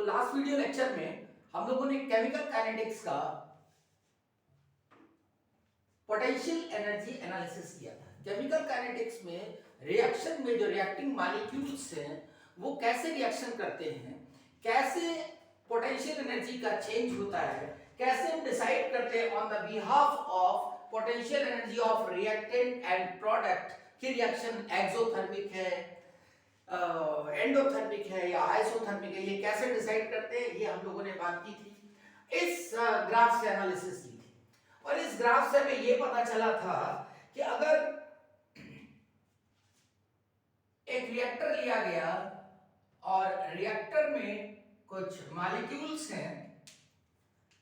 Last video lecture में हम लोगों ने केमिकल काइनेटिक्स का पोटेंशियल एनर्जी एनालिसिस किया था। केमिकल काइनेटिक्स में रिएक्शन में जो रिएक्टिंग मॉलिक्यूल्स हैं वो कैसे रिएक्शन करते हैं, कैसे पोटेंशियल एनर्जी का चेंज होता है, कैसे हम डिसाइड करते हैं on the behalf of potential energy of reactant and product की रिएक्शन एक्सोथर्मिक है, एंडोथर्मिक है या आइसोथर्मिक है, ये कैसे डिसाइड करते हैं, ये हम लोगों ने बात की थी। इस ग्राफ से एनालिसिस की थी और इस ग्राफ से हमें ये पता चला था कि अगर एक रिएक्टर लिया गया और रिएक्टर में कुछ मॉलिक्यूल्स हैं,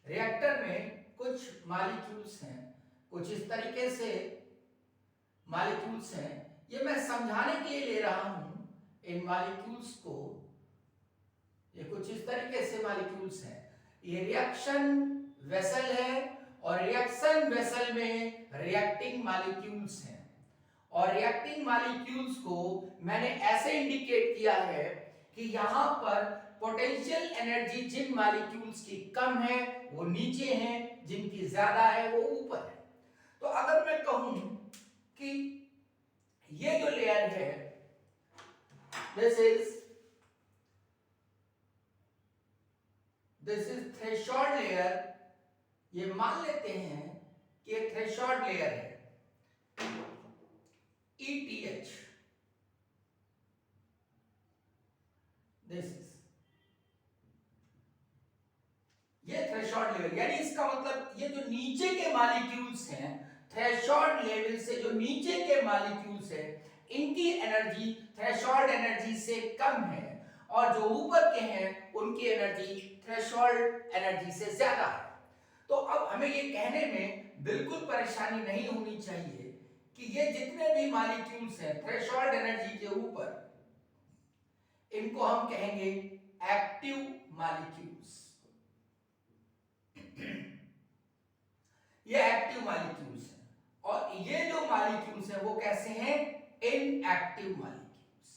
रिएक्टर में कुछ मॉलिक्यूल्स हैं, कुछ इस तरीके से मॉलिक्यूल्स हैं, ये मैं समझाने के लिए ले रहा हूं इन मॉलिक्यूल्स को। ये कुछ इस तरीके से मॉलिक्यूल्स हैं, ये रिएक्शन वेसल है और रिएक्शन वेसल में रिएक्टिंग मॉलिक्यूल्स हैं और रिएक्टिंग मॉलिक्यूल्स को मैंने ऐसे इंडिकेट किया है कि यहां पर पोटेंशियल एनर्जी जिन मॉलिक्यूल्स की कम है वो नीचे हैं, जिनकी ज्यादा है वो ऊपर है। तो अगर मैं कहूं कि ये जो लेयर है दिस इज थ्रेशोल्ड लेयर, ये मान लेते हैं कि ये थ्रेशोल्ड लेयर है ETH, दिस इज ये थ्रेशोल्ड लेवल, यानी इसका मतलब ये जो नीचे के मॉलिक्यूल्स हैं, थ्रेशोल्ड लेवल से जो नीचे के मॉलिक्यूल्स हैं, इनकी एनर्जी थ्रेशोल्ड एनर्जी से कम है और जो ऊपर के हैं उनकी एनर्जी थ्रेशोल्ड एनर्जी से ज्यादा है। तो अब हमें ये कहने में बिल्कुल परेशानी नहीं होनी चाहिए कि ये जितने भी मॉलिक्यूल्स हैं थ्रेशोल्ड एनर्जी के ऊपर, इनको हम कहेंगे एक्टिव मॉलिक्यूल्स। ये एक्टिव मॉलिक्यूल्स हैं और ये जो मॉलिक्यूल्स हैं वो कैसे हैं, इनएक्टिव मॉलिक्यूल्स।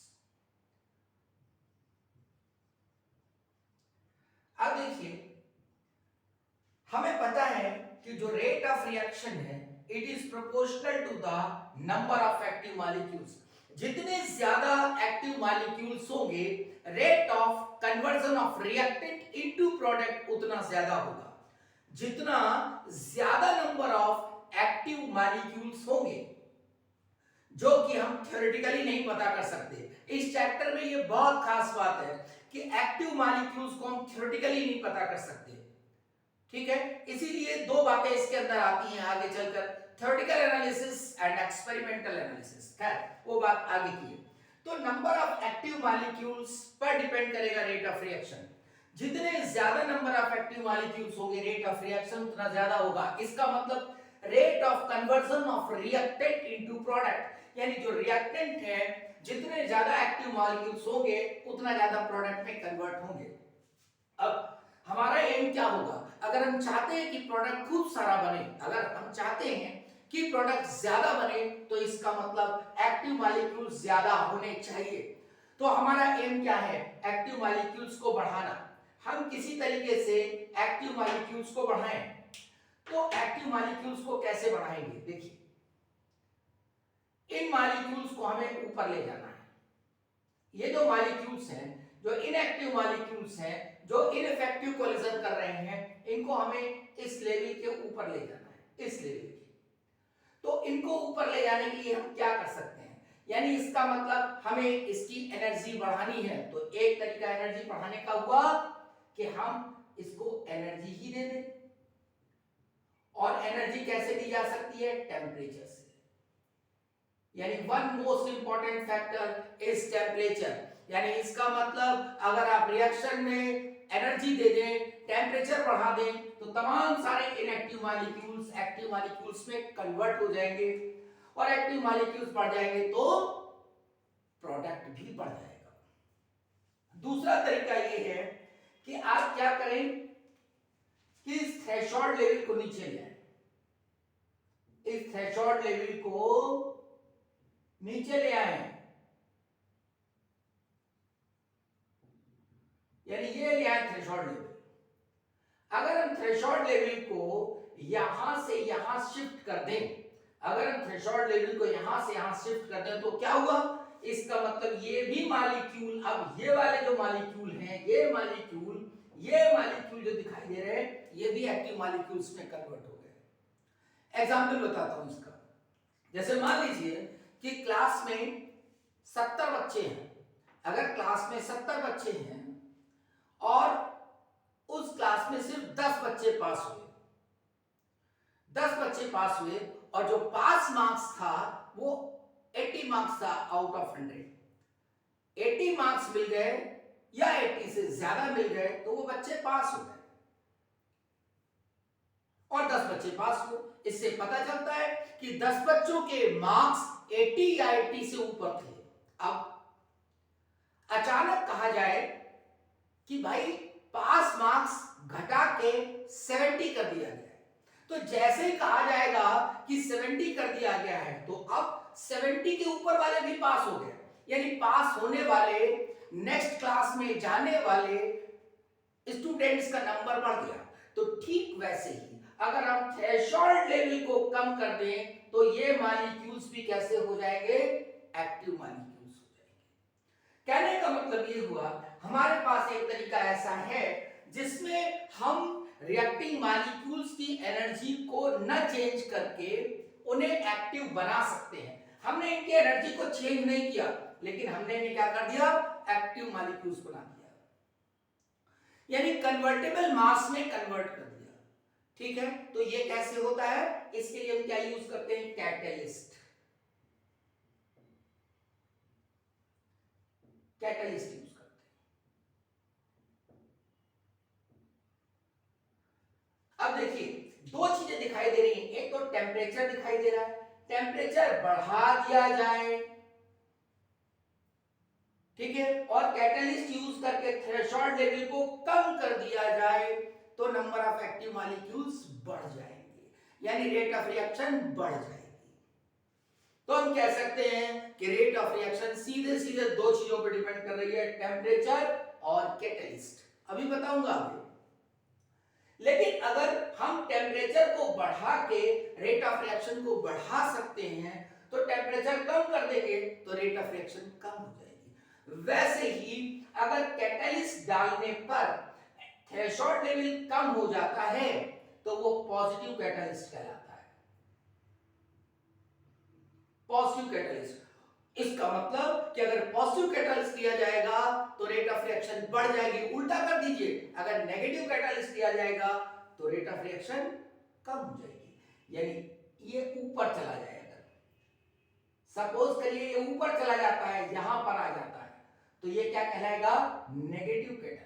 अब देखिए, हमें पता है कि जो रेट ऑफ रिएक्शन है it is proportional to the number of active molecules. जितने ज्यादा एक्टिव मॉलिक्यूल्स होंगे, rate of conversion of reactant into product उतना ज्यादा होगा। जितना ज्यादा नंबर ऑफ एक्टिव मॉलिक्यूल्स होंगे, जो कि हम थ्योरेटिकली नहीं पता कर सकते, इस चैप्टर में ये बहुत खास बात है कि एक्टिव मॉलिक्यूल्स को हम थ्योरेटिकली नहीं पता कर सकते, ठीक है। इसीलिए दो बातें इसके अंदर आती हैं आगे चलकर, theoretical analysis and experimental analysis. खैर वो बात आगे की है। तो नंबर ऑफ एक्टिव मॉलिक्यूल्स पर डिपेंड करेगा रेट ऑफ रिएक्शन। जितने ज्यादा नंबर ऑफ एक्टिव मॉलिक्यूल्स होंगे, रेट ऑफ रिएक्शन उतना ज्यादा होगा। इसका मतलब rate of conversion of reactant into product, यानी जो रिएक्टेंट है जितने ज्यादा एक्टिव मॉलिक्यूल्स होंगे उतना ज्यादा प्रोडक्ट में कन्वर्ट होंगे। अब हमारा एम क्या होगा, अगर हम चाहते हैं कि प्रोडक्ट खूब सारा बने, अगर हम चाहते हैं कि प्रोडक्ट ज्यादा बने, तो इसका मतलब एक्टिव मॉलिक्यूल्स ज्यादा होने चाहिए। तो हमारा एम क्या है, एक्टिव मॉलिक्यूल्स को बढ़ाना। हम किसी तरीके से एक्टिव मॉलिक्यूल्स को बढ़ाएं। तो एक्टिव मॉलिक्यूल्स को कैसे बढ़ाएंगे, देखिए इन मॉलिक्यूल्स को हमें ऊपर ले जाना है। ये जो मॉलिक्यूल्स हैं, जो इनएक्टिव मॉलिक्यूल्स हैं, जो इनइफेक्टिव कोलिजन कर रहे हैं, इनको हमें इस लेवल के ऊपर ले जाना है, इस लेवल के। तो इनको ऊपर ले जाने के लिए हम क्या कर सकते हैं, यानी इसका मतलब हमें इसकी एनर्जी बढ़ानी है। तो एक तरीका एनर्जी बढ़ाने का हुआ कि हम इसको एनर्जी ही दे दें। और एनर्जी कैसे दी जा सकती है, टेम्परेचर से। यानी one most important factor is temperature. यानी इसका मतलब अगर आप रिएक्शन में एनर्जी दे दें, टेम्परेचर बढ़ा दें, तो तमाम सारे इनएक्टिव मॉलिक्यूल्स एक्टिव मॉलिक्यूल्स में कन्वर्ट हो जाएंगे और एक्टिव मॉलिक्यूल्स बढ़ जाएंगे तो प्रोडक्ट भी बढ़ जाएगा। दूसरा तरीका यह है कि आप क्या करें कि इस थ्रेशोल्ड लेवल को नीचे ले आए, इस थ्रेशोल्ड लेवल को नीचे ले आए यानी ये लिया है थ्रेशोल्ड लेवल। अगर हम थ्रेशोल्ड लेवल को यहां से यहां शिफ्ट कर दें, अगर हम थ्रेशोल्ड लेवल को यहां से यहां शिफ्ट कर दें तो क्या हुआ, इसका मतलब ये भी मॉलिक्यूल, अब ये वाले जो मॉलिक्यूल हैं, ये मॉलिक्यूल जो दिखाई दे रहे हैं, ये भी एक्टिव मॉलिक्यूल्स में कन्वर्ट हो गए। एग्जांपल बताता हूं इसका। जैसे मान लीजिए कि क्लास में 70 बच्चे हैं, अगर क्लास में 70 बच्चे हैं और उस क्लास में सिर्फ 10 बच्चे पास हुए, 10 बच्चे पास हुए और जो पास मार्क्स था वो 80 मार्क्स था आउट ऑफ 100, 80 मार्क्स मिल गए या 80 से ज्यादा मिल गए तो वो बच्चे पास हो गए और 10 बच्चे पास हुए। इससे पता चलता है कि 10 बच्चों के मार्क्स 80 या 80 से ऊपर थे। अब अचानक कहा जाए कि भाई पास मार्क्स घटा के 70 कर दिया गया है, तो जैसे ही कहा जाएगा कि 70 कर दिया गया है तो अब 70 के ऊपर वाले भी पास हो गए, यानी पास होने वाले, नेक्स्ट क्लास में जाने वाले स्टूडेंट्स का नंबर बढ़ गया। तो ठीक वैसे ही अगर हम थ्रेशोल्ड लेवल को कम कर दें तो ये मॉलिक्यूल्स भी कैसे हो जाएंगे, एक्टिव मॉलिक्यूल्स हो जाएंगे। कहने का मतलब ये हुआ हमारे पास एक तरीका ऐसा है जिसमें हम रिएक्टिंग मॉलिक्यूल्स की एनर्जी को न चेंज करके उन्हें एक्टिव बना सकते हैं। हमने इनकी एनर्जी को चेंज नहीं किया, लेकिन हमने इन्हें क्या कर दिया, एक्टिव मॉलिक्यूल्स बना दिया, यानी कन्वर्टेबल मास में कन्वर्ट कर दिया। ठीक है, तो ये कैसे होता है, इसके लिए हम क्या यूज करते हैं, कैटलिस्ट। कैटलिस्ट यूज करते हैं। अब देखिए दो चीजें दिखाई दे रही हैं, एक तो टेम्परेचर दिखाई दे रहा है, टेम्परेचर बढ़ा दिया जाए, ठीक है, और कैटलिस्ट यूज करके थ्रेशोल्ड लेवल को कम कर दिया जाए तो नंबर ऑफ एक्टिव मॉलिक्यूल्स बढ़ जाएंगे, यानी रेट ऑफ रिएक्शन बढ़ जाएगी। तो हम कह सकते हैं कि रेट ऑफ रिएक्शन सीधे सीधे दो चीजों पर डिपेंड कर रही है, टेम्परेचर और कैटलिस्ट। अभी बताऊंगा आगे। लेकिन अगर हम टेम्परेचर को बढ़ा के रेट ऑफ रिएक्शन को बढ़ा सकते हैं तो टेम्परेचर कम कर देंगे तो रेट ऑफ रिएक्शन कम हो जाएगी। वैसे ही अगर कैटलिस्ट डालने पर थ्रेशोल्ड लेवल कम हो जाता है तो वो पॉजिटिव कैटलिस्ट कहलाता है, पॉजिटिव कैटलिस्ट। इसका मतलब कि अगर पॉजिटिव कैटलिस्ट दिया जाएगा तो रेट ऑफ रिएक्शन बढ़ जाएगी। उल्टा कर दीजिए, अगर नेगेटिव कैटलिस्ट दिया जाएगा तो रेट ऑफ रिएक्शन कम हो जाएगी, यानी ये ऊपर चला जाएगा। सपोज करिए ये ऊपर चला जाता है, यहां पर आ जाता है, तो ये क्या कहलाएगा, नेगेटिव कैटलिस्ट।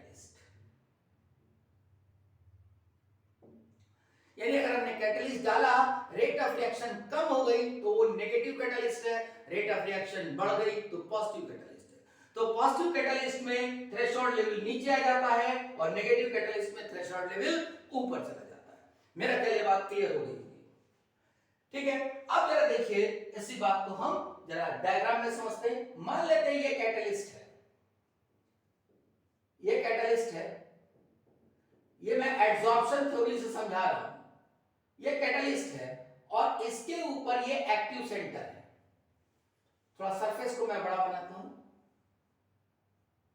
यानी अगर हमने कैटलिस्ट डाला, रेट ऑफ रिएक्शन कम हो गई तो वो नेगेटिव कैटलिस्ट है, रेट ऑफ रिएक्शन बढ़ गई तो पॉजिटिव कैटलिस्ट है। तो पॉजिटिव कैटलिस्ट में थ्रेशोल्ड लेवल नीचे आ जाता है और नेगेटिव कैटलिस्ट में थ्रेशोल्ड लेवल ऊपर चला जाता है। मेरा पहले बात क्लियर हो गई, ठीक है। अब जरा देखिए इसी बात को हम जरा डायग्राम में समझते हैं। मान लेते हैं ये कैटलिस्ट है, ये कैटलिस्ट है, ये मैं एड्सॉर्प्शन थ्योरी से समझा रहा हूं। ये कैटलिस्ट है और इसके ऊपर ये एक्टिव सेंटर है। थोड़ा सरफेस को मैं बड़ा बनाता हूं,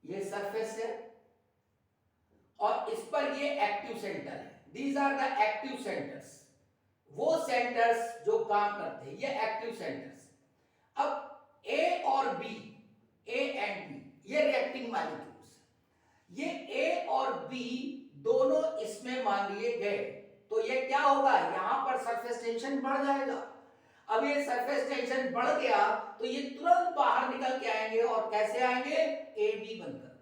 ये सरफेस है और इस पर ये एक्टिव सेंटर है। These are the active centers, वो सेंटर्स जो काम करते हैं, ये एक्टिव सेंटर्स। अब ए और बी, ए एंड बी, ये रिएक्टिंग मॉलिक्यूल्स, ये ए और बी दोनों इसमें मान लिए गए तो ये क्या होगा, यहां पर सरफेस टेंशन बढ़ जाएगा। अब ये सरफेस टेंशन बढ़ गया तो ये तुरंत बाहर निकल के आएंगे और कैसे आएंगे, ए बी बनकर।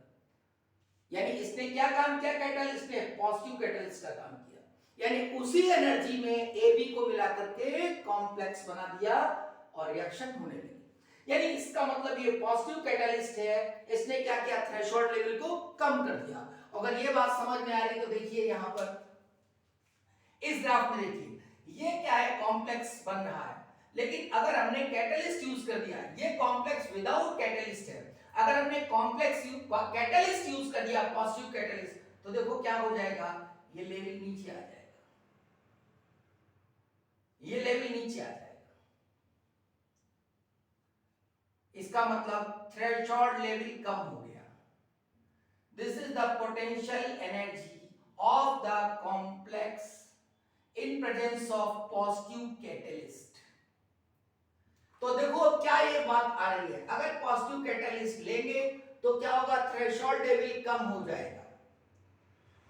यानी इसने क्या काम किया, कैटलिस्ट ने पॉजिटिव कैटलिस्ट का काम किया, यानी उसी एनर्जी में ए बी को मिला करके कॉम्प्लेक्स बना दिया और रिएक्शन होने लगी। यानी इसका मतलब ये पॉजिटिव कैटलिस्ट है, इसने क्या किया, थ्रेशोल्ड लेवल को कम कर दिया। अगर ये बात समझ में आ रही तो देखिए यहां पर इस ग्राफ में देखिए ये क्या है, कॉम्प्लेक्स बन रहा है। लेकिन अगर हमने कैटलिस्ट यूज कर दिया, ये कॉम्प्लेक्स विदाउट कैटलिस्ट है, अगर हमने कॉम्प्लेक्स कैटलिस्ट यूज कर दिया, पॉजिटिव कैटलिस्ट, तो देखो क्या हो जाएगा, ये लेवल नीचे आ जाएगा, ये लेवल नीचे आ जाएगा। इसका मतलब थ्रेशोल्ड लेवल कम हो गया। This is the potential energy of the complex in presence of positive catalyst. तो देखो क्या ये बात आ रही है, अगर पॉजिटिव कैटलिस्ट लेंगे तो क्या होगा, थ्रेशोल्ड लेवल कम हो जाएगा,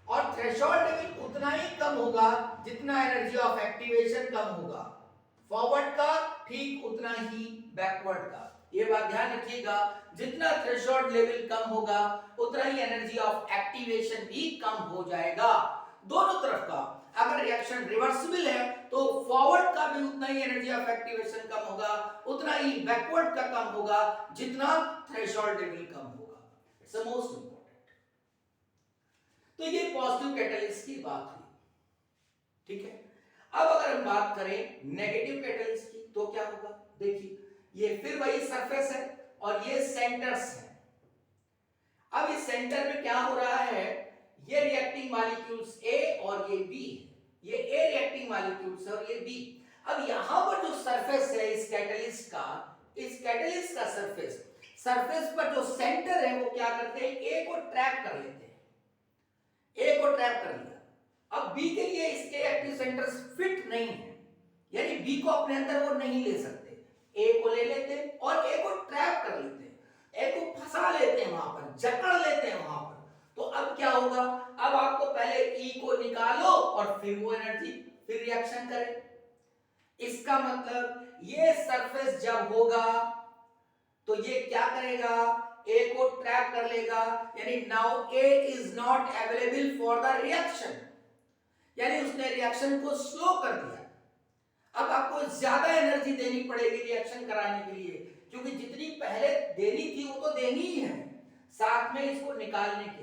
और थ्रेशोल्ड लेवल उतना ही कम होगा जितना एनर्जी ऑफ एक्टिवेशन कम होगा, फॉरवर्ड का ठीक उतना ही बैकवर्ड का। ये बात ध्यान रखिएगा, जितना थ्रेशोल्ड लेवल कम होगा उतना ही एनर्जी ऑफ एक्टिवेशन भी कम हो जाएगा, दोनों तरफ का। अगर रिएक्शन रिवर्सिबल है तो फॉरवर्ड का भी उतना ही एनर्जी ऑफ एक्टिवेशन कम होगा, उतना ही बैकवर्ड का कम होगा जितना थ्रेशोल्ड लेवल कम होगा। It's the most important. तो ये पॉजिटिव कैटलिस्ट की बात हुई, ठीक है। अब अगर हम बात करें नेगेटिव कैटलिस्ट की तो क्या होगा, देखिए ये फिर वही सरफेस है और ये सेंटर्स है। अब इस सेंटर में क्या हो रहा है, ये रिएक्टिंग मॉलिक्यूल्स ए और ये बी, ये ए रिएक्टिंग मॉलिक्यूल्स है और ये बी। अब यहां पर जो सरफेस है इस कैटलिस्ट का, इस कैटलिस्ट का सरफेस पर जो सेंटर है वो क्या करते हैं, ए को ट्रैप कर लेते हैं, ए को ट्रैप कर लिया। अब बी के लिए इसके एक्टिव सेंटर्स फिट नहीं है, यानी बी को अपने अंदर वो नहीं ले सकते, ए को ले लेते हैं और ए को ट्रैप कर लेते हैं, ए को फंसा लेते हैं वहां पर, जकड़ लेते हैं वहां पर। तो अब क्या होगा, अब आपको पहले ई को निकालो और फिर वो एनर्जी फिर रिएक्शन करे। इसका मतलब ये सरफेस जब होगा तो ये क्या करेगा, ए को ट्रैप कर लेगा, यानी now A is not available for the reaction, यानी उसने रिएक्शन को स्लो कर दिया। अब आपको ज्यादा एनर्जी देनी पड़ेगी रिएक्शन कराने के लिए, क्योंकि जितनी पहले देनी थी वो तो देनी ही है, साथ में इसको निकालने के लिए।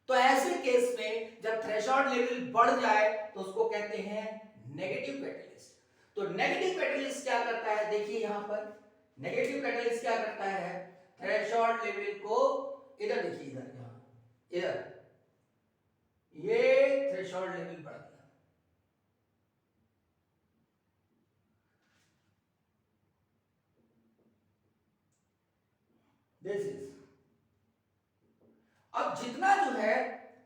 तो ऐसे केस में जब थ्रेशोल्ड लेवल बढ़ जाए तो उसको कहते हैं नेगेटिव कैटलिस्ट। तो नेगेटिव कैटलिस्ट क्या करता है, देखिए यहां पर नेगेटिव कैटलिस्ट क्या करता है, थ्रेशोल्ड लेवल को इधर देखिए, इधर यहां इधर ये थ्रेशोल्ड लेवल बढ़ गया, दिस इज। अब जितना जो है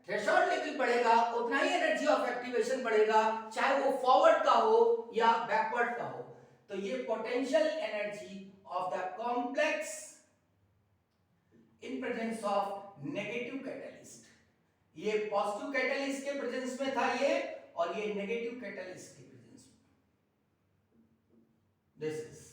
थ्रेशोल्ड लेवल बढ़ेगा उतना ही एनर्जी ऑफ एक्टिवेशन बढ़ेगा, चाहे वो फॉरवर्ड का हो या बैकवर्ड का हो। तो ये potential energy of the complex in presence of negative catalyst, ये पॉजिटिव कैटलिस्ट के प्रेजेंस में था ये, और ये नेगेटिव कैटलिस्ट के प्रेजेंस में, दिस इज।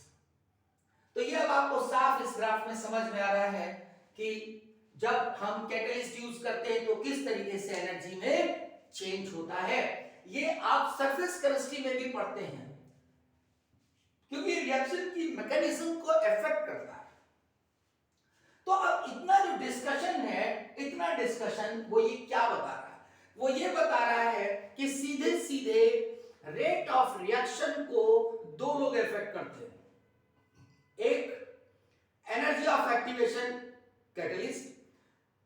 तो ये अब आपको साफ इस ग्राफ में समझ में आ रहा है कि जब हम कैटलिस्ट यूज करते हैं तो किस तरीके से एनर्जी में चेंज होता है। ये आप सरफेस केमिस्ट्री में भी पढ़ते हैं, क्योंकि रिएक्शन की मैकेनिज्म को इफेक्ट करता है। तो अब इतना जो डिस्कशन है, इतना डिस्कशन वो ये क्या बता रहा है, वो ये बता रहा है कि सीधे सीधे रेट ऑफ रिएक्शन को दो लोग इफेक्ट करते हैं, एक एनर्जी ऑफ एक्टिवेशन कैटलिस्ट,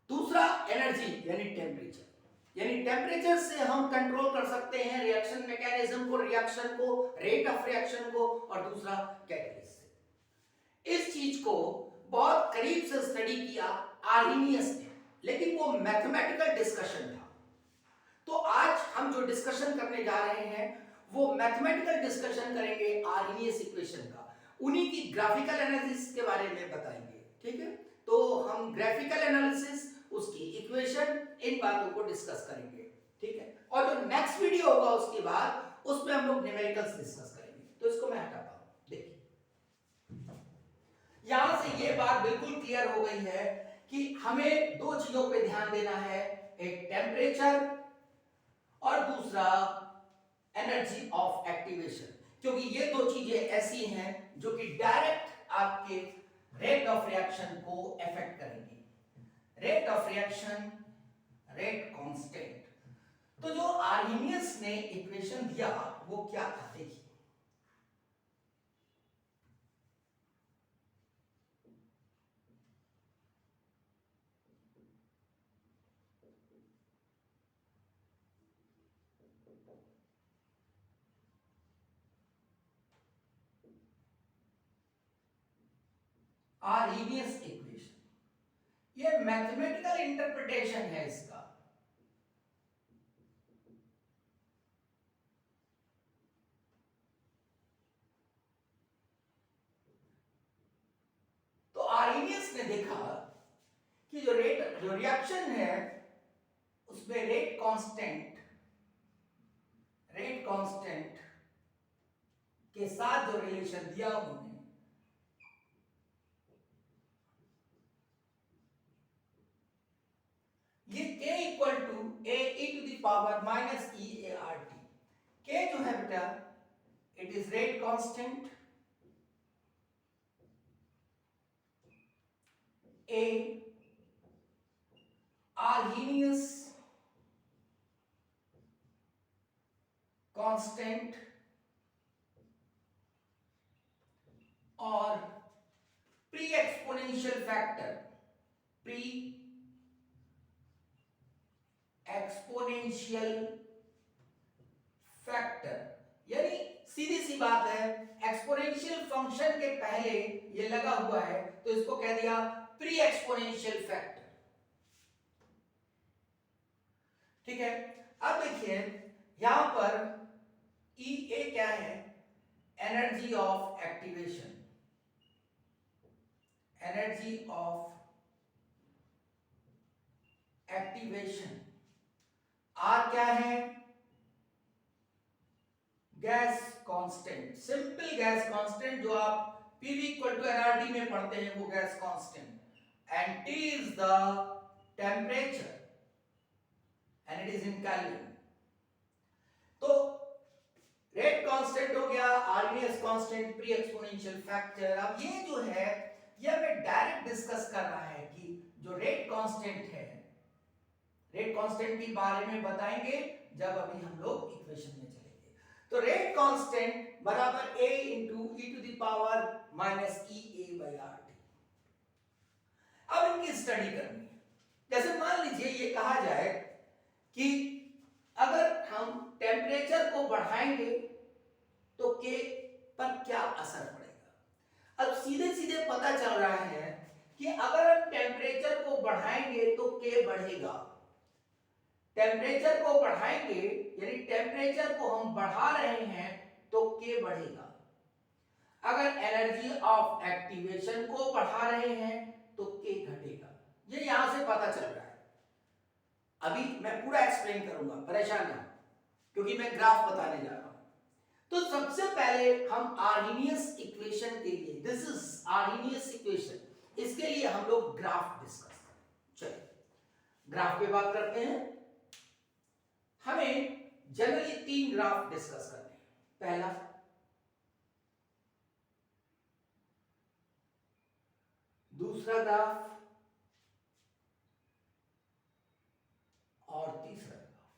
दूसरा एनर्जी यानी टेम्परेचर। यानी टेम्परेचर से हम कंट्रोल कर सकते हैं रिएक्शन मैकेनिज्म को, रिएक्शन को, रेट ऑफ रिएक्शन को, और दूसरा कैटलिस्ट से। इस चीज को बहुत करीब से स्टडी किया आर्हेनियस ने, लेकिन वो मैथमेटिकल डिस्कशन था। तो आज हम जो डिस्कशन करने जा रहे हैं वो मैथमेटिकल डिस्कशन करेंगे आर्हेनियस इक्वेशन का, उन्हीं की ग्राफिकल एनालिसिस के बारे में बताएंगे, ठीक है। तो हम ग्राफिकल एनालिसिस, उसकी इक्वेशन, इन बातों को डिस्कस करेंगे, ठीक है। और जो नेक्स्ट वीडियो होगा उसके बाद उसमें हम लोग न्यूमेरिकल्स डिस्कस करेंगे। तो इसको मैं हटाता हूं, देखिए यहां से ये बात बिल्कुल क्लियर हो गई है कि हमें दो चीजों पे ध्यान देना है, एक टेम्परेचर और दूसरा एनर्जी ऑफ एक्टिवेशन, क्योंकि ये दो चीजें ऐसी हैं जो कि डायरेक्ट आपके रेट ऑफ रिएक्शन को इफेक्ट करेंगी। Rate of reaction, rate constant. तो जो आर्हेनियस ने इक्वेशन दिया वो क्या था, देखिए आर्हेनियस इक्वेशन, ये मैथमेटिकल इंटरप्रिटेशन है इसका। तो आर्हेनियस ने देखा कि जो रिएक्शन है उसमें रेट कांस्टेंट के साथ जो रिलेशन दिया उन्होंने, ये k equal to a e to the power minus e a r t। k जो है बेटा it is rate constant, a Arrhenius constant और pre exponential factor, pre exponential factor, यानी सीधी सी बात है एक्सपोनेंशियल फंक्शन के पहले ये लगा हुआ है तो इसको कह दिया प्री एक्सपोनेंशियल फैक्टर। ठीक है, अब देखिए यहां पर ई ए क्या है, energy of activation, energy of activation. R क्या है, gas constant, simple gas constant जो आप पीवी इक्वल टू एनआरटी में पढ़ते हैं वो gas constant, and T is the temperature and it is in kelvin. तो रेट कांस्टेंट हो गया, Arrhenius constant, pre exponential factor. अब ये जो है ये हमें डायरेक्ट डिस्कस कर रहा है कि जो रेट कांस्टेंट है, रेट कांस्टेंट के बारे में बताएंगे जब अभी हम लोग इक्वेशन में चलेंगे। तो रेट कांस्टेंट बराबर a into e to the power minus e a by R T. अब इनकी स्टडी करनी है। जैसे मान लीजिए ये कहा जाए कि अगर हम टेम्परेचर को बढ़ाएंगे तो k पर क्या असर पड़ेगा। अब सीधे सीधे पता चल रहा है कि अगर हम टेम्परेचर को बढ़ाएंगे तो k बढ़ेगा। टेम्परेचर को बढ़ाएंगे यानी टेम्परेचर को हम बढ़ा रहे हैं तो k बढ़ेगा। अगर एनर्जी ऑफ एक्टिवेशन को बढ़ा रहे हैं तो k घटेगा। ये यहां से पता चल रहा है। अभी मैं पूरा एक्सप्लेन करूंगा, परेशान ना, क्योंकि मैं ग्राफ बताने जा रहा हूं। तो सबसे पहले हम आर्हेनियस इक्वेशन के लिए, दिस इज आर्हेनियस इक्वेशन, इसके लिए हम लोग ग्राफ डिस्कस करें। चलिए ग्राफ पे बात करते हैं। हमें जनरली 3 ग्राफ डिस्कस करने हैं। पहला, दूसरा ग्राफ और तीसरा ग्राफ।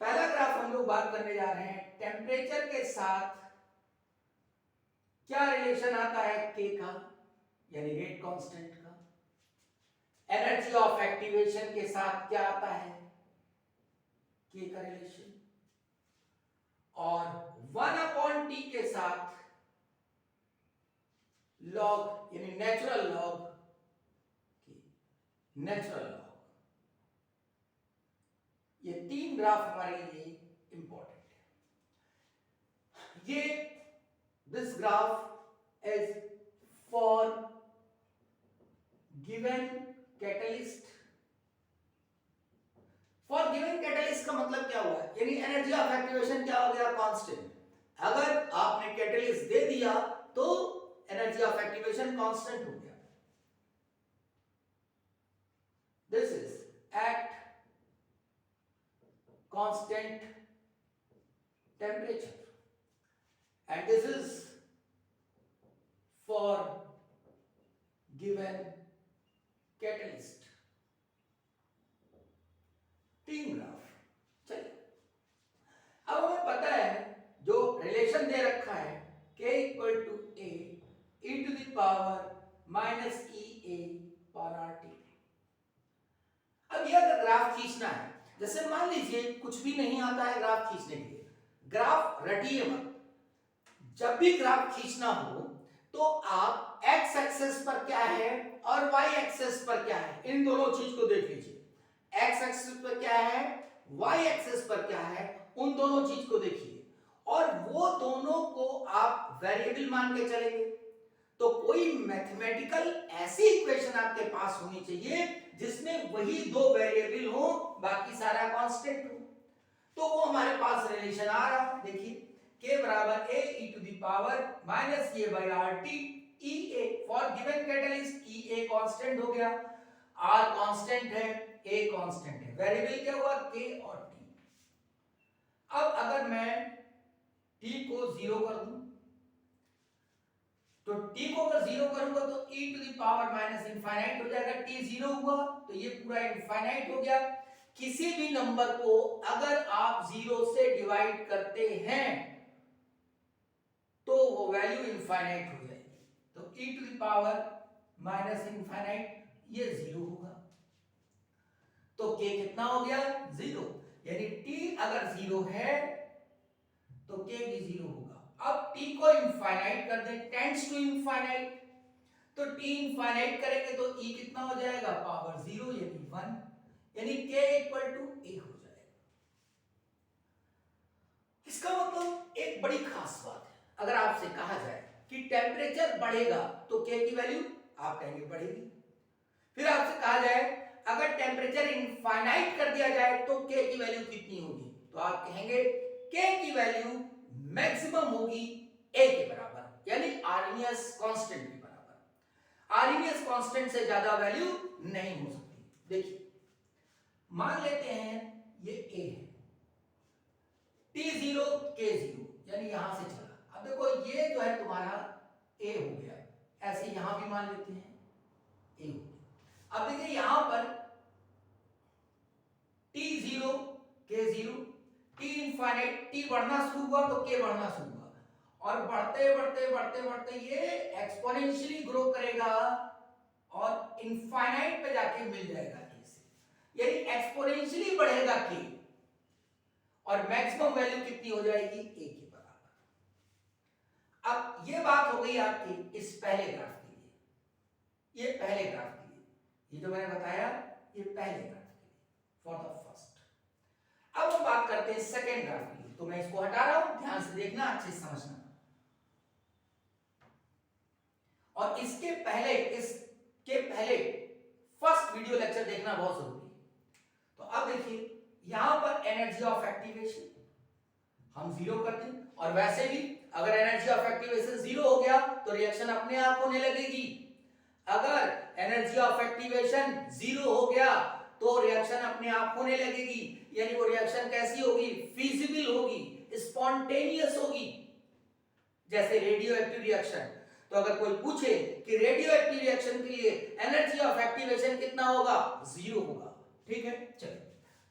पहला ग्राफ हम लोग बात करने जा रहे हैं टेम्परेचर के साथ क्या रिलेशन आता है k का, यानी रेट कांस्टेंट का। एनर्जी ऑफ एक्टिवेशन के साथ क्या आता है, k का रिलेशन। और 1/t के साथ लॉग यानी नेचुरल लॉग, नेचुरल लॉग। ये 3 ग्राफ हमारे लिए इंपॉर्टेंट है। ये this graph is for given catalyst. For given catalyst का मतलब क्या हुआ, यानी एनर्जी ऑफ एक्टिवेशन क्या हो गया, कांस्टेंट। अगर आपने कैटलिस्ट दे दिया तो एनर्जी ऑफ एक्टिवेशन कांस्टेंट हो गया। This is at constant temperature and this is for given catalyst। 3 graph. चलिए अब हमें पता है जो रिलेशन दे रखा है k equal to a e to the power minus e a पर r t। अब यह अगर ग्राफ खींचना है जैसे मान लीजिए कुछ भी नहीं आता है ग्राफ खींचने के लिए, ग्राफ रटिए मत। जब भी ग्राफ खींचना हो तो आप एक्स एक्सेस पर क्या है और वाई एक्सेस पर क्या है, इन दोनों चीज को देख लीजिए। एक्स एक्सेस पर क्या है, वाई एक्सेस पर क्या है, उन दोनों चीज को देखिए और वो दोनों को आप वेरिएबल मान के चलेंगे। तो कोई मैथमेटिकल ऐसी इक्वेशन आपके पास होनी चाहिए जिसमें वही दो वेरिएबल हो, बाकी सारा कांस्टेंट हो। तो वो हमारे पास रिलेशन आ रहा है, देखिए k बराबर a e to the power minus a by rt e a for given catalyst e a constant हो गया, r कांस्टेंट है, a कांस्टेंट है, वेरिएबल क्या हुआ k और t। अब अगर मैं t को 0 कर दूं तो t को अगर 0 करूंगा तो e to the power minus infinite हो जाएगा, t 0 हुआ तो ये पूरा इनफाइनाइट हो गया। किसी भी नंबर को अगर आप 0 से डिवाइड करते हैं तो वो वैल्यू इनफाइनाइट हो जाएगी, तो e to the power minus infinite ये 0 होगा। तो k कितना हो गया 0, यानी t अगर 0 है तो k भी 0 होगा। अब t को इनफाइनाइट कर दें, टेंड्स टू इनफाइनाइट, तो t इनफाइनाइट करेंगे तो e कितना हो जाएगा पावर 0 यानी 1, यानी k इक्वल टू a हो जाएगा। इसका मतलब एक बड़ी खास बात है, अगर आपसे कहा जाए कि टेम्परेचर बढ़ेगा तो k की वैल्यू आप कहेंगे बढ़ेगी। फिर आपसे कहा जाए अगर टेम्परेचर इनफाइनाइट कर दिया जाए तो k की वैल्यू कितनी होगी, तो आप कहेंगे k की वैल्यू मैक्सिमम होगी a के बराबर, यानी आर्मीनियस कांस्टेंट के बराबर। आर्मीनियस कांस्टेंट से ज्यादा वैल्यू नहीं हो सकती। देखिए मान लेते हैं ये a है, t0 k0, यानी यहां से चला। अब देखो ये जो है तुम्हारा a हो गया, ऐसे यहां भी मान लेते हैं a हो गया। अब देखिए यहां पर t0 k0, t infinite, t बढ़ना शुरू हुआ तो k बढ़ना शुरू हुआ और बढ़ते बढ़ते बढ़ते बढ़ते ये एक्सपोनेंशियली ग्रो करेगा और इनफाइनाइट पे जाके मिल जाएगा k से, यानी एक्सपोनेंशियली बढ़ेगा k और मैक्सिमम वैल्यू कितनी हो जाएगी a के बराबर। अब ये बात हो गई आपकी इस पहले ग्राफ के लिए, ये पहले ग्राफ के लिए, ये जो मैंने बताया ये पहले ग्राफ के लिए फॉर द फर्स्ट। अब हम बात करते हैं सेकेंड ग्राफ के लिए, तो मैं इसको हटा रहा हूं, ध्यान से देखना, अच्छे से समझना। और इसके पहले फर्स्ट वीडियो लेक्चर देखना बहुत जरूरी है। तो अब देखिए यहां पर एनर्जी ऑफ एक्टिवेशन हम 0 कर दें, और वैसे भी अगर एनर्जी ऑफ एक्टिवेशन 0 हो गया तो रिएक्शन अपने आप होने लगेगी। अगर एनर्जी ऑफ एक्टिवेशन 0 हो गया तो रिएक्शन अपने आप होने लगेगी, यानी वो रिएक्शन कैसी होगी, फीजिबल होगी, स्पॉन्टेनियस होगी, जैसे रेडियो एक्टिव रिएक्शन। तो अगर कोई पूछे कि रेडियो एक्टिव रिएक्शन के लिए एनर्जी ऑफ एक्टिवेशन कितना होगा, 0 होगा। ठीक है, चलिए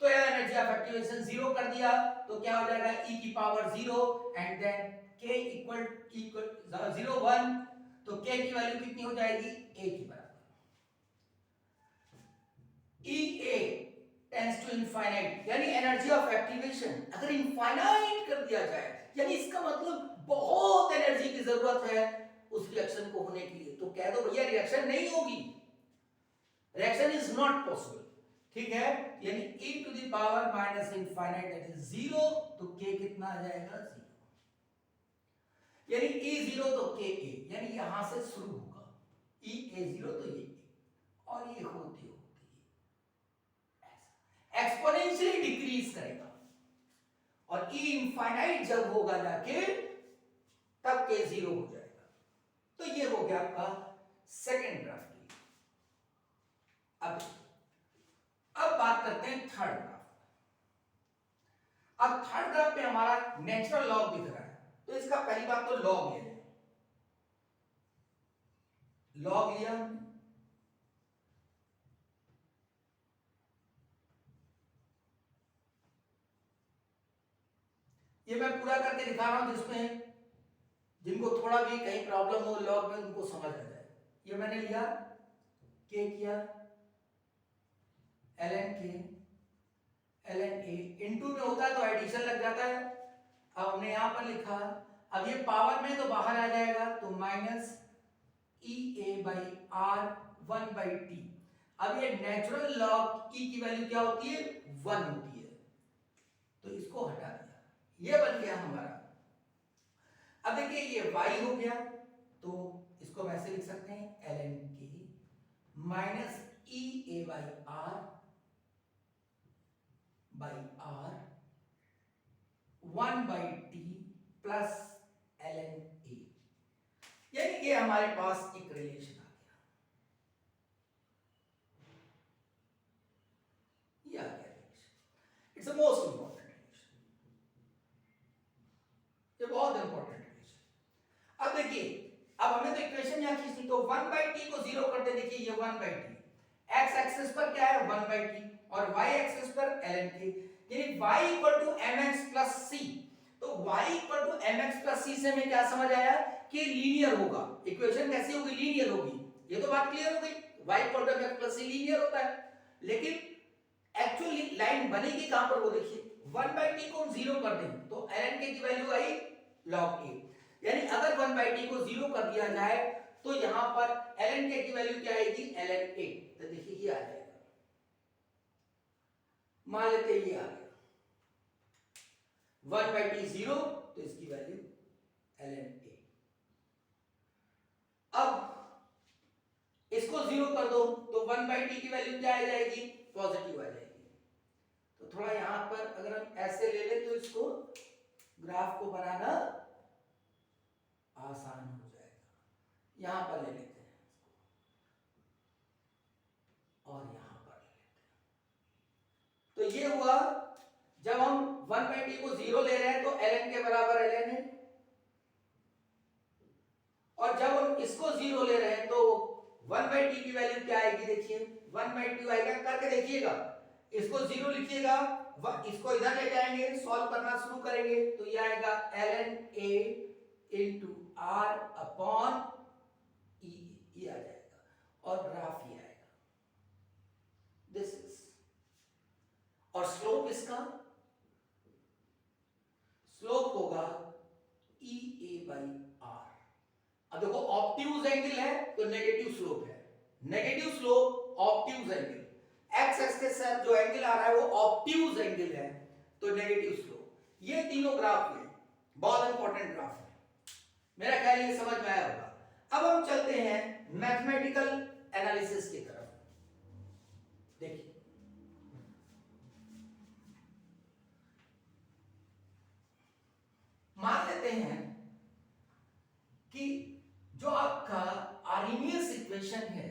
तो यार एनर्जी ऑफ एक्टिवेशन 0 कर दिया तो क्या हो जाएगा e की power 0 and then k equal 0 1, तो k की वैल्यू कितनी हो जाएगी a के बराबर। EA टेंड्स टू इनफाइनाइट, यानी एनर्जी ऑफ एक्टिवेशन अगर इनफाइनाइट कर दिया जाए, यानी इसका मतलब बहुत एनर्जी की जरूरत है उस रिएक्शन को होने के लिए, तो कह दो भैया रिएक्शन नहीं होगी, रिएक्शन इज नॉट पॉसिबल। ठीक है, यानी e to the power minus infinite that is 0, तो k कितना आ जाएगा 0, यानी e 0 तो k a, यानी यहां से शुरू होगा e a 0 तो ये और ये होते एक्सपोनेंशियली डिक्रीज करेगा और e इनफाइनाइट जब होगा जाके तब k 0 हो जाएगा। तो ये हो गया आपका सेकेंड ग्राफ की। अब बात करते हैं थर्ड ग्राफ। अब थर्ड ग्राफ में हमारा नेचुरल लॉग दिख रहा है, तो इसका पहली बात तो लॉग ले लें, लॉग लिया हमने, ये मैं पूरा करके दिखा रहा हूं जिसमें जिनको थोड़ा भी कहीं प्रॉब्लम हो लॉग में उनको समझ आ जाए। ये मैंने लिया k किया ln k ln A into में होता है तो एडिशन लग जाता है। अब हमने यहां पर लिखा, अब ये पावर में तो बाहर आ जाएगा, तो माइनस EA/R 1/T। अब ये नेचुरल लॉग E की वैल्यू क्या होती है, 1 होती है, तो इसको हटा दिया, ये बन गया हमारा। अब देखिए ये y हो गया, तो इसको हम ऐसे लिख सकते हैं ln K minus EA/R 1/T plus ln A, यानी कि हमारे पास एक रिलेशन आ गया, ये आ गया relation. It's a most important relation, ये बहुत इंपॉर्टेंट रिलेशन। अब देखिए, अब हमें तो इक्वेशन यहां खींचनी, तो 1/t को जीरो कर दे, देखिए ये 1/t, x एक्सिस पर क्या है 1/t और y एक्सिस पर ln k, यानी y equal to mx plus c। तो y equal to mx plus c से हमें क्या समझ आया कि लीनियर होगा, इक्वेशन कैसी होगी, लीनियर होगी, ये तो बात क्लियर हो गई, y equal to mx plus c linear होता है। लेकिन एक्चुअली लाइन बनेगी कहां पर, वो देखिए 1/t को हम जीरो कर दें तो ln k की वैल्यू आई log a, यानी अगर 1/t को जीरो कर दिया जाए तो यहां पर ln k की वैल्यू क्या आएगी, ln a, तो देखिए ये आ जाएगा, मान लेते हैं ये आ गया 1/t जीरो, तो इसकी वैल्यू ln a। अब इसको जीरो कर दो तो 1/t की वैल्यू क्या आ जाएगी, पॉजिटिव आ जाएगी। तो थोड़ा यहां पर अगर हम ऐसे ले लें तो इसको ग्राफ को बनाना आसान हो जाएगा, यहां पर ले लेते हैं और यहां पर ले लेते हैं, तो ये हुआ जब हम 1/t को जीरो ले रहे हैं तो ln के बराबर ln है, और जब हम इसको जीरो ले रहे हैं तो 1/t की वैल्यू क्या आएगी, देखिए 1/2 आएगा, करके देखिएगा, इसको जीरो लिखिएगा, इसको इधर ले जाएंगे, सॉल्व करना शुरू करेंगे, तो ये आएगा ln a into r upon e, ये आ जाएगा, और ग्राफ ये आएगा, दिस इज, और स्लोप इसका, स्लोप होगा EA/R। अब देखो ऑब्ट्यूज एंगल है तो नेगेटिव स्लोप है, negative slope obtuse angle, x axis के साथ जो एंगल आ रहा है वो ऑब्ट्यूज एंगल है, तो नेगेटिव स्लोप। ये तीनों ग्राफ में बहुत इंपॉर्टेंट ग्राफ है, मेरा ख्याल ये समझ में आया होगा। अब हम चलते हैं मैथमेटिकल एनालिसिस की तरफ। देखिए मान लेते हैं कि जो आपका आर्हेनियस इक्वेशन है,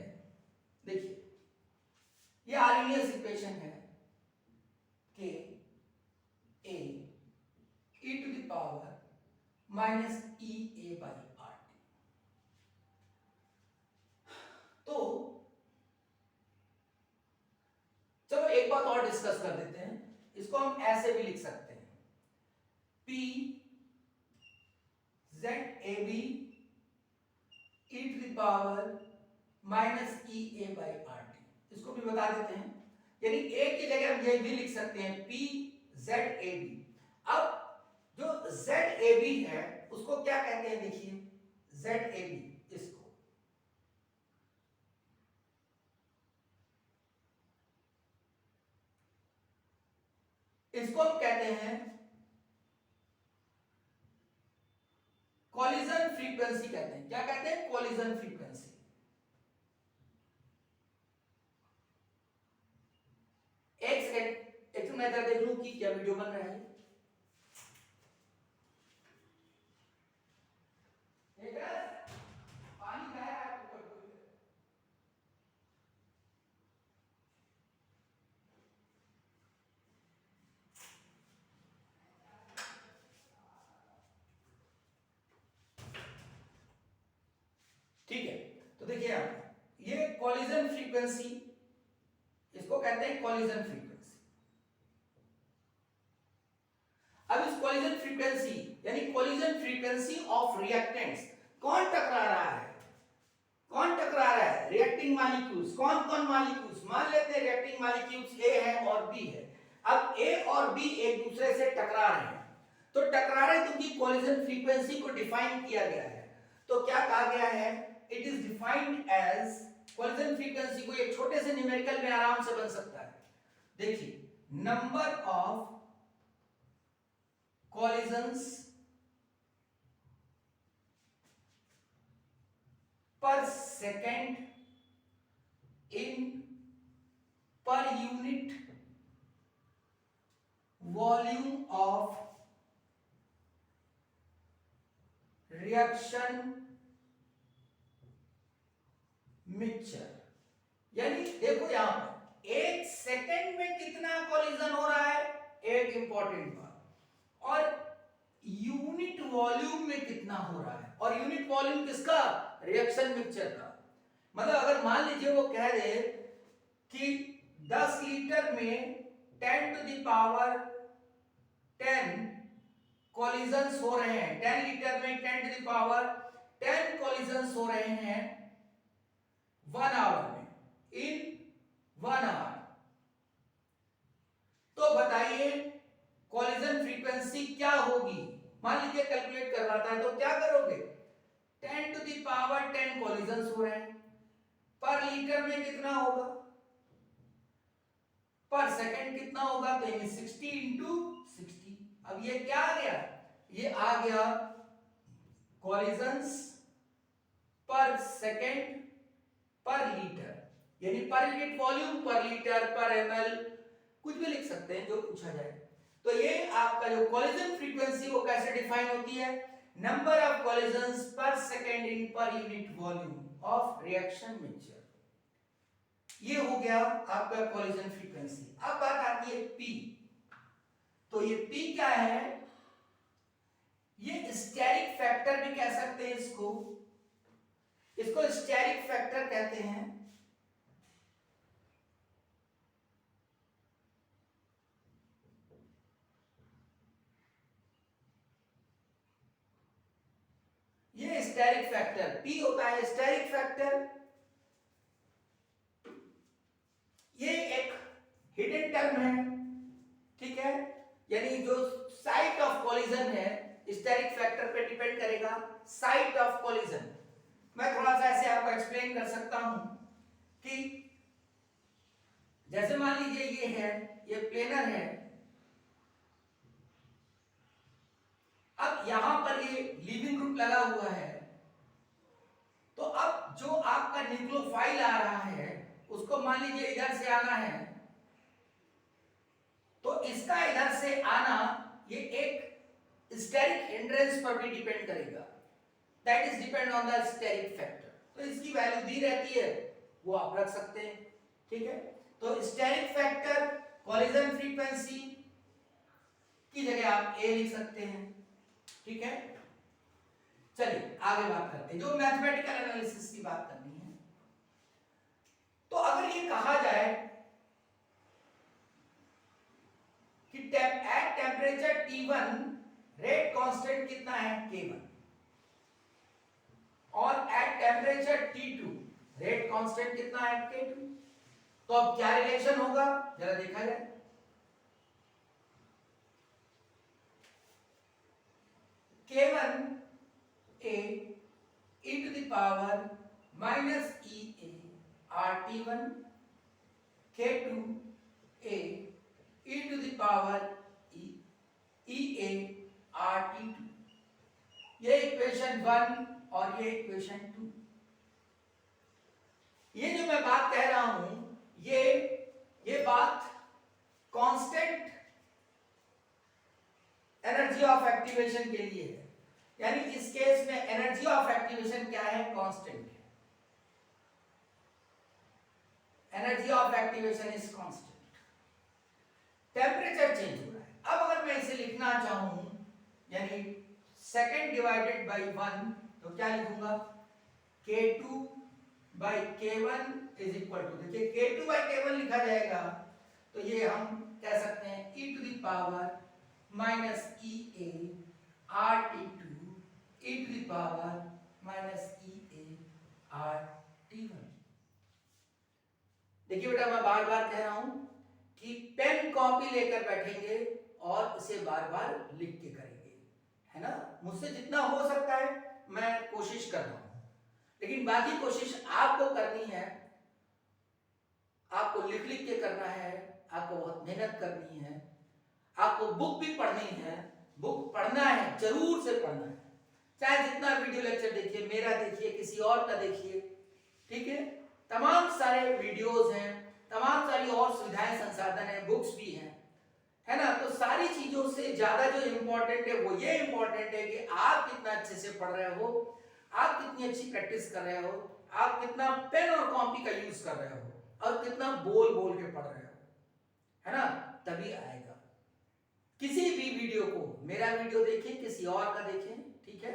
देखिए ये आर्हेनियस इक्वेशन है कि a e to the power minus EA/RT। तो चलो एक बात और डिस्कस कर देते हैं, इसको हम ऐसे भी लिख सकते हैं P ZAB e to the power minus EA/RT, इसको भी बता देते हैं, यानी a की जगह हम ये भी लिख सकते हैं PZAB। अब जो ZAB है उसको क्या कहते हैं, देखिए ZAB, इसको हम कहते हैं कॉलिजन फ्रीक्वेंसी, कहते हैं, क्या कहते हैं, कॉलिजन फ्रीक्वेंसी। एक सेकंड, एक मैं इधर देख लूं कि क्या वीडियो बन रहा है। पानी बह रहा है ऊपर। ठीक है, तो देखिए आप, ये कॉलिजन फ्रीक्वेंसी, इसको कहते हैं कॉलिजन फ्रीक्वेंसी। अब इस कॉलिजन फ्रीक्वेंसी यानी कॉलिजन फ्रीक्वेंसी ऑफ रिएक्टेंट्स, कौन टकरा रहा है, कौन टकरा रहा है, रिएक्टिंग मॉलिक्यूल्स, कौन कौन मॉलिक्यूल्स, मान लेते हैं रिएक्टिंग मॉलिक्यूल्स A है और B है। अब ए और बी एक दूसरे से टकरा रहे हैं, तो टकरा रहे तो उनकी कॉलिजन फ्रीक्वेंसी को डिफाइन किया गया है। तो क्या कहा गया है, it is defined as, collision frequency को एक छोटे से न्यूमेरिकल में आराम से बन सकता है। देखिए, नंबर ऑफ कॉलिजन्स पर second in per unit volume of reaction mixture. यानी देखो यहां पर एक सेकेंड में कितना कॉलिजन हो रहा है, एक इंपॉर्टेंट बात, और यूनिट वॉल्यूम में कितना हो रहा है। और यूनिट वॉल्यूम किसका, रिएक्शन मिक्सचर का। मतलब अगर मान लीजिए वो कह दे कि 10 लीटर में 10 टू द पावर 10 कॉलिजन्स हो रहे हैं, 10 लीटर में 10 टू द पावर 10 कॉलिजन्स हो रहे हैं 1 आवर में, इन 1 आवर। तो बताइए कॉलिजन फ्रीक्वेंसी क्या होगी। मान लीजिए कैलकुलेट करवाता है, तो क्या करोगे, 10 टू द पावर 10 कॉलिजन्स हो रहे हैं, पर लीटर में कितना होगा, पर सेकंड कितना होगा, तो ये 60 इंटू 60। अब ये क्या आ गया, ये आ गया कॉलिजन्स पर सेकंड पर लीटर, यानी पर यूनिट वॉल्यूम, पर लीटर, पर एमएल, कुछ भी लिख सकते हैं जो पूछा जाए। तो ये आपका जो कॉलिजन फ्रीक्वेंसी वो कैसे डिफाइन होती है, नंबर ऑफ कॉलिजन्स पर second in per unit volume of reaction mixture. ये हो गया आपका कॉलिजन फ्रीक्वेंसी। अब बात आती है पी। तो ये पी क्या है, ये स्टेरिक फैक्टर भी कह सकते हैं इसको, इसको स्टेरिक फैक्टर कहते हैं। ये स्टेरिक फैक्टर P होता है, स्टेरिक फैक्टर। ये एक हिडन टर्म है, ठीक है, यानी जो साइट ऑफ कॉलिजन है स्टेरिक फैक्टर पे डिपेंड करेगा, साइट ऑफ कॉलिजन। मैं थोड़ा सा ऐसे आपको एक्सप्लेन कर सकता हूं कि जैसे मान लीजिए ये है, ये प्लेनर है, अब यहां पर ये लीविंग ग्रुप लगा हुआ है, तो अब जो आपका न्यूक्लियोफाइल आ रहा है उसको मान लीजिए इधर से आना है, तो इसका इधर से आना ये एक स्टेरिक हिंड्रेंस पर भी डिपेंड करेगा, that is depend on the steric factor. तो इसकी वैल्यू दी रहती है, वो आप रख सकते हैं, ठीक है। तो स्टेरिक फैक्टर कॉलिजन फ्रीक्वेंसी की जगह आप ए लिख सकते हैं, ठीक है। चलिए आगे बात करते हैं, जो मैथमेटिकल एनालिसिस की बात करनी है। तो अगर ये कहा जाए कि at temperature T1 rate constant कितना है, K1, और at temperature T2 rate constant कितना है, K2, तो अब क्या रिलेशन होगा जरा देखा जाए। K1 a e to the power minus EA RT1, K2 a e to the power EA RT2। ये इक्वेशन 1 और ये इक्वेशन 2। ये जो मैं बात कह रहा हूं ये बात कांस्टेंट एनर्जी ऑफ एक्टिवेशन के लिए है, यानी इस केस में एनर्जी ऑफ एक्टिवेशन क्या है, कांस्टेंट है, energy of activation is constant. Temperature change हो रहा है। अब अगर मैं इसे लिखना चाहूं, यानी सेकेंड डिवाइडेड बाई 1, तो क्या लिखूंगा, K2 by K1 is equal to, देखिए K2 बाई K1 लिखा जाएगा तो ये हम कह सकते हैं e to the power minus EA RT2 e to the power minus EA RT1। देखिए बेटा मैं बार बार कह रहा हूं कि पेन कॉपी लेकर बैठेंगे और इसे बार बार लिख के करेंगे, है ना। मुझसे जितना हो सकता है मैं कोशिश कर रहा हूं, लेकिन बाकी कोशिश आपको करनी है। आपको लिख लिख के करना है, आपको बहुत मेहनत करनी है, आपको बुक भी पढ़नी है। बुक पढ़ना है, जरूर से पढ़ना है, चाहे जितना वीडियो लेक्चर देखिए, मेरा देखिए, किसी और का देखिए, ठीक है। तमाम सारे वीडियोस हैं, तमाम सारी और सुविधाएं संसाधन है, बुक्स भी हैं, है ना। तो सारी चीजों से ज्यादा जो इंपॉर्टेंट है वो ये इंपॉर्टेंट है कि आप कितना अच्छे से पढ़ रहे हो, आप कितनी अच्छी प्रैक्टिस कर रहे हो, आप कितना पेन और कॉपी का यूज कर रहे हो, और कितना बोल बोल के पढ़ रहे हो, है ना। तभी आएगा। किसी भी वीडियो को, मेरा वीडियो देखें, किसी और का देखें, ठीक है,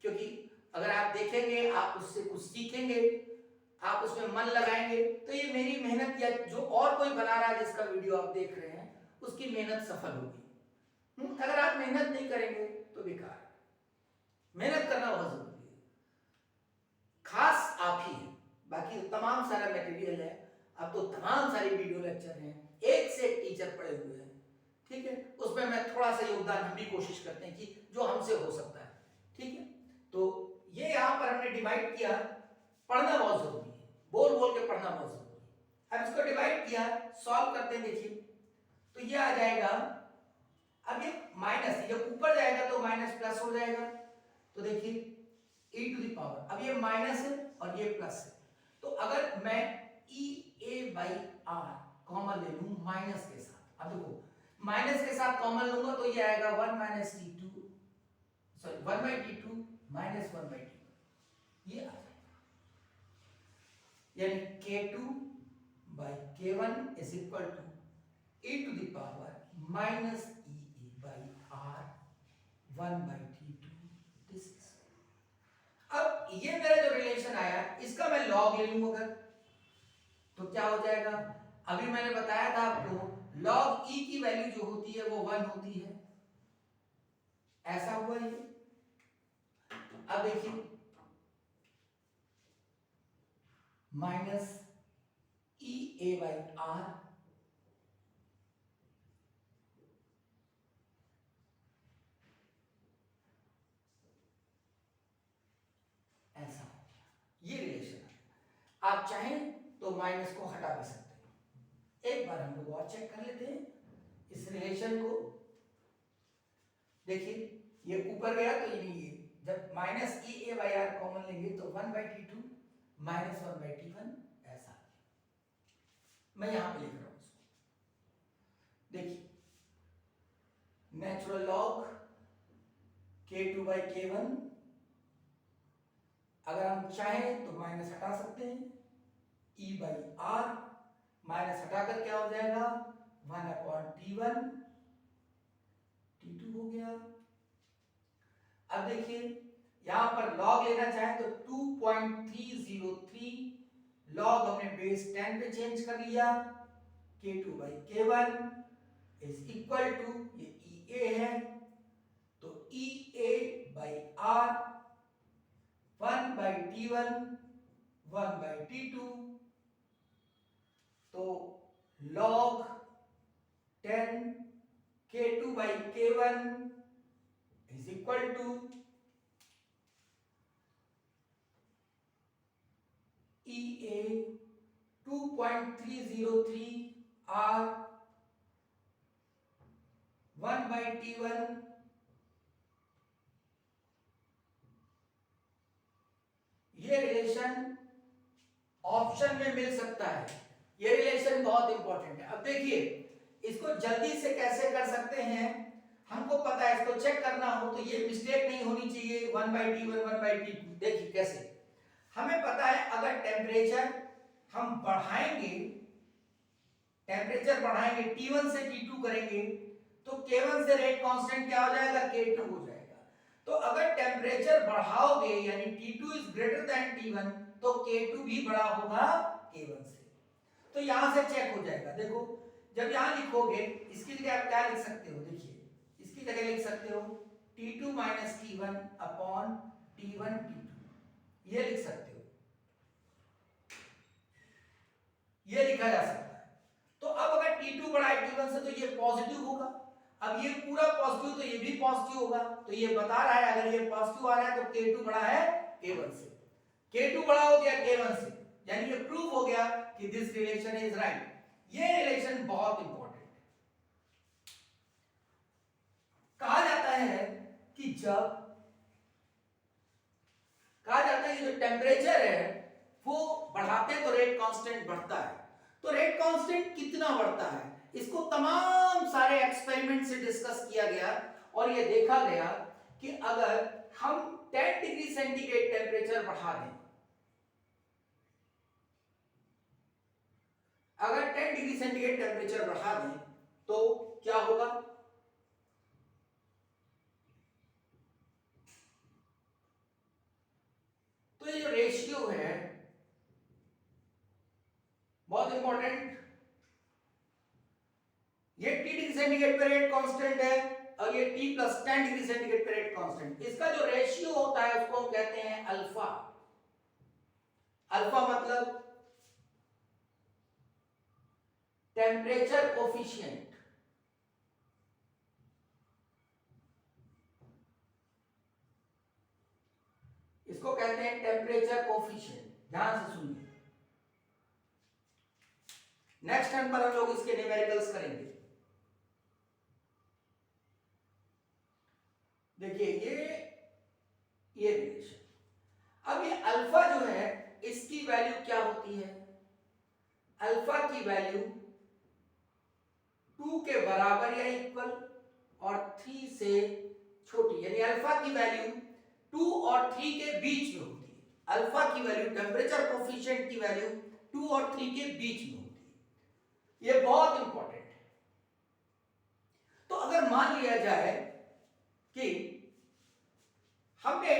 क्योंकि अगर आप देखेंगे आप उससे कुछ सीखेंगे, आप उसमें मन लगाएंगे, तो ये मेरी मेहनत या जो और कोई बना रहा है जिसका वीडियो आप देख रहे हैं उसकी मेहनत सफल होगी। अगर आप मेहनत नहीं करेंगे तो बेकार है। मेहनत करना बहुत जरूरी है, खास आप ही है। बाकी तो तमाम सारा मटेरियल है, अब तो तमाम सारी वीडियो लेक्चर हैं, एक से एक टीचर पढ़े हुए हैं, ठीक है। उसमें मैं थोड़ा सा योगदान हम भी कोशिश करते हैं कि जो हमसे हो सकता है, ठीक है। तो ये यहां पर हमने डिवाइड किया, पढ़ना बहुत जरूरी है, बोल बोल के पढ़ना बहुत जरूरी है। अब इसको डिवाइड किया, सॉल्व करते हैं, देखिए तो ये आ जाएगा। अब ये माइनस, जब ऊपर जाएगा तो माइनस प्लस हो जाएगा, तो देखिए e टू द पावर, अब ये माइनस है और ये प्लस है, तो अगर मैं e a by r common ले लूं माइनस के साथ, अब देखो माइनस के साथ कॉमन लूंगा तो ये आएगा 1 minus t2, sorry 1 by t2 minus 1 by t1, ये आ जाएगा। यानी k2 by k1 is equal to e to the power minus e by r 1 by t2, this is. अब ये मेरा जो रिलेशन आया इसका मैं लॉग ले लूं अगर, तो क्या हो जाएगा। अभी मैंने बताया था आपको log e की वैल्यू जो होती है वो 1 होती है, ऐसा हुआ ये। अब देखिए minus e a by r, ऐसा हो गया, ये रिलेशन है। आप चाहें तो माइनस को हटा भी सकते हैं। एक बार हम लोग और चेक कर लेते हैं इस रिलेशन को। देखिए ये ऊपर गया तो ये जब minus E A by R common लेंगे तो 1 by t2 minus 1 by t1, ऐसा मैं यहां पे लिख रहा हूं इसको। देखिए natural log k2 by k1, अगर हम चाहें तो माइनस हटा सकते हैं, e बाई r माइनस हटाकर क्या हो जाएगा 1 अपॉन t1, t2 हो गया। अब देखिए यहां पर लॉग लेना चाहे तो 2.303 लॉग हमने बेस 10 पे चेंज कर लिया, k2 by k1 is equal to, ये ea है तो ea by r 1 by t1 1 by t2, तो log 10 k2 by k1 is equal to EA 2.303 R 1 by T1, ये रिलेशन ऑप्शन में मिल सकता है, ये रिलेशन बहुत इंपॉर्टेंट है। अब देखिए इसको जल्दी से कैसे कर सकते हैं, हमको पता है, इसको चेक करना हो तो ये मिस्टेक नहीं होनी चाहिए 1 by T1 1 by T2। देखिए कैसे, हमें पता है अगर टेम्परेचर हम बढ़ाएंगे, टेम्परेचर बढ़ाएंगे T1 से T2 करेंगे तो K1 से रेट कांस्टेंट क्या हो जाएगा K2 हो जाएगा। तो अगर टेम्परेचर बढ़ाओगे यानी T2 is greater than T1 तो K2 भी बड़ा होगा K1 से। तो यहां से चेक हो जाएगा। देखो जब यहां लिखोगे इसकी जगह आप क्या लिख सकते हो, देखिए इसकी जगह लिख सकते हो T2 minus T1 upon T1 T2, ये लिख सकते हो, ये लिखा जा सकता है। तो अब अगर T2 ये पॉजिटिव होगा। अब ये पूरा पॉजिटिव तो ये भी पॉजिटिव होगा, तो ये बता रहा है अगर ये पॉजिटिव आ रहा है तो K2 बड़ा है K1 से, K2 बड़ा हो गया K1 से, यानी ये प्रूव हो गया कि दिस रिलेशन इज राइट। ये रिलेशन बहुत इंपॉर्टेंट है। कहा जाता है कि जो टेम्परेचर है वो बढ़ाते हैं तो रेट कांस्टेंट बढ़ता है। तो रेट कांस्टेंट कितना बढ़ता है, इसको तमाम सारे एक्सपेरिमेंट से डिस्कस किया गया और ये देखा गया कि अगर हम 10 डिग्री सेंटीग्रेड टेम्परेचर बढ़ा दें, अगर 10 डिग्री सेंटीग्रेड टेम्परेचर बढ़ा दें तो क्या होगा, तो ये जो रेशियो है बहुत इंपॉर्टेंट, ये T डिग्री सेंटीग्रेड पे रेट कांस्टेंट है और ये T प्लस 10 डिग्री सेंटीग्रेड पे रेट कांस्टेंट, इसका जो रेशियो होता है उसको हम कहते हैं अल्फा। अल्फा मतलब टेम्परेचर कोफिशिएंट, इसको कहते हैं टेम्परेचर कोफिशिएंट। ध्यान से सुनिए, नेक्स्ट टर्म पर हम लोग इसके न्यूमेरिकल्स करेंगे। देखिए ये रिलेशन, अब ये अल्फा जो है इसकी वैल्यू क्या होती है, अल्फा की वैल्यू 2 के बराबर या इक्वल और 3 से छोटी, यानी अल्फा की वैल्यू 2 और 3 के बीच में होती है। अल्फा की वैल्यू, टेम्परेचर कोफिशिएंट की वैल्यू 2 और 3 के बीच में होती है। ये बहुत इंपॉर्टेंट है। तो अगर मान लिया जाए कि हमने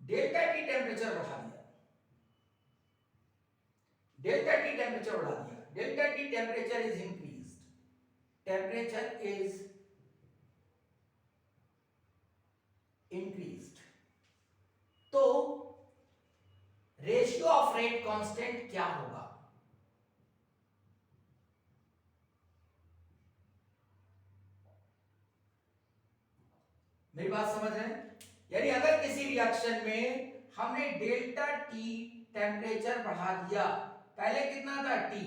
डेल्टा टी टेम्परेचर बढ़ा दिया, डेल्टा टी टेम्परेचर बढ़ा दिया, delta T temperature is increased, temperature is increased, तो रेशियो ऑफ रेट कांस्टेंट क्या होगा, मेरी बात समझ रहे हैं? यानी अगर किसी रिएक्शन में हमने डेल्टा टी टेम्परेचर बढ़ा दिया, पहले कितना था टी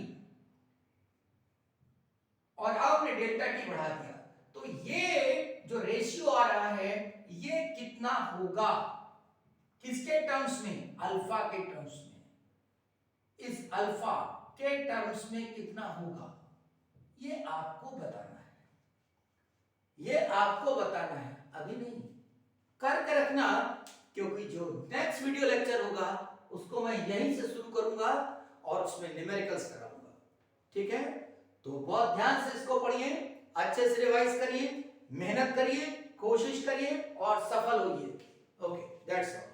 और अब हमने डेल्टा टी बढ़ा दिया, तो ये जो रेशियो आ रहा है ये कितना होगा, किसके टर्म्स में, अल्फा के टर्म्स में, इस अल्फा के टर्म्स में कितना होगा, ये आपको बताना है, ये आपको बताना है, अभी नहीं, करके रखना, क्योंकि जो नेक्स्ट वीडियो लेक्चर होगा उसको मैं यहीं से शुरू करूंगा और उसमें न्यूमेरिकल्स कराऊंगा। ठीक है, तो बहुत ध्यान से इसको पढ़िए, अच्छे से रिवाइज करिए, मेहनत करिए, कोशिश करिए और सफल होइए। Okay, that's all.